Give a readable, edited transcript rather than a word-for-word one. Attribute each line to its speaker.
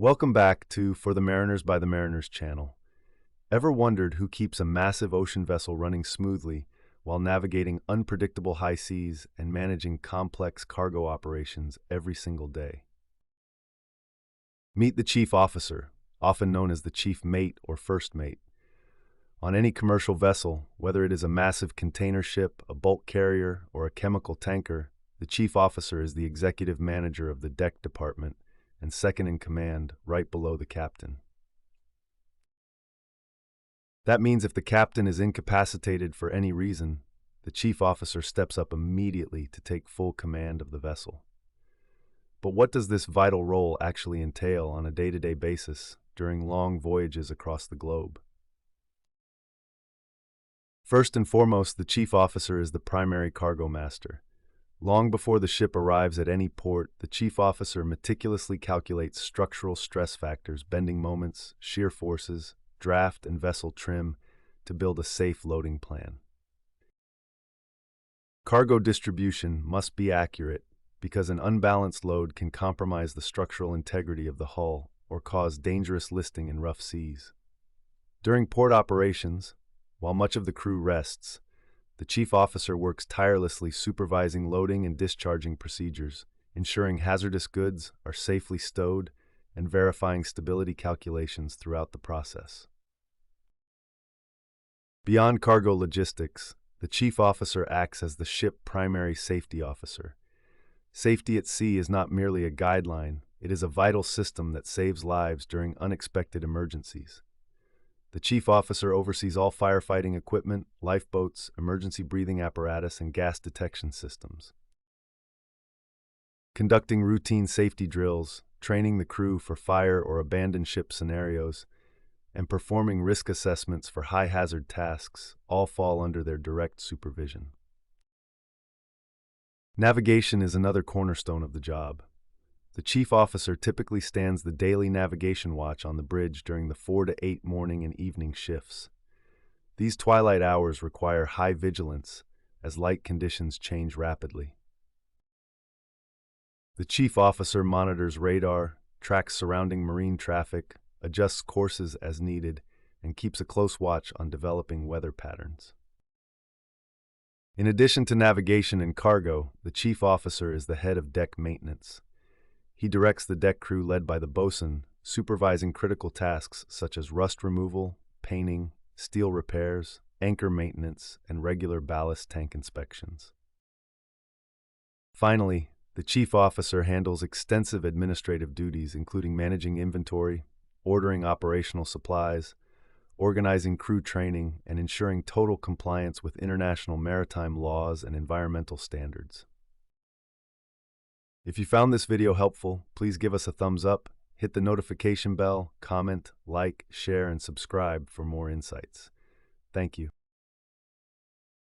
Speaker 1: Welcome back to For the Mariners by the Mariners channel. Ever wondered who keeps a massive ocean vessel running smoothly while navigating unpredictable high seas and managing complex cargo operations every single day? Meet the chief officer, often known as the chief mate or first mate. On any commercial vessel, whether it is a massive container ship, a bulk carrier, or a chemical tanker, the chief officer is the executive manager of the deck department and second in command, right below the captain. That means if the captain is incapacitated for any reason, the chief officer steps up immediately to take full command of the vessel. But what does this vital role actually entail on a day-to-day basis during long voyages across the globe? First and foremost, the chief officer is the primary cargo master. Long before the ship arrives at any port, the chief officer meticulously calculates structural stress factors, bending moments, shear forces, draft, and vessel trim to build a safe loading plan. Cargo distribution must be accurate because an unbalanced load can compromise the structural integrity of the hull or cause dangerous listing in rough seas. During port operations, while much of the crew rests, the chief officer works tirelessly supervising loading and discharging procedures, ensuring hazardous goods are safely stowed, and verifying stability calculations throughout the process. Beyond cargo logistics, the chief officer acts as the ship's primary safety officer. Safety at sea is not merely a guideline, it is a vital system that saves lives during unexpected emergencies. The chief officer oversees all firefighting equipment, lifeboats, emergency breathing apparatus, and gas detection systems. Conducting routine safety drills, training the crew for fire or abandoned ship scenarios, and performing risk assessments for high-hazard tasks all fall under their direct supervision. Navigation is another cornerstone of the job. The chief officer typically stands the daily navigation watch on the bridge during the 4 to 8 morning and evening shifts. These twilight hours require high vigilance as light conditions change rapidly. The chief officer monitors radar, tracks surrounding marine traffic, adjusts courses as needed, and keeps a close watch on developing weather patterns. In addition to navigation and cargo, the chief officer is the head of deck maintenance. He directs the deck crew led by the bosun, supervising critical tasks such as rust removal, painting, steel repairs, anchor maintenance, and regular ballast tank inspections. Finally, the chief officer handles extensive administrative duties including managing inventory, ordering operational supplies, organizing crew training, and ensuring total compliance with international maritime laws and environmental standards. If you found this video helpful, please give us a thumbs up, hit the notification bell, comment, like, share, and subscribe for more insights. Thank you.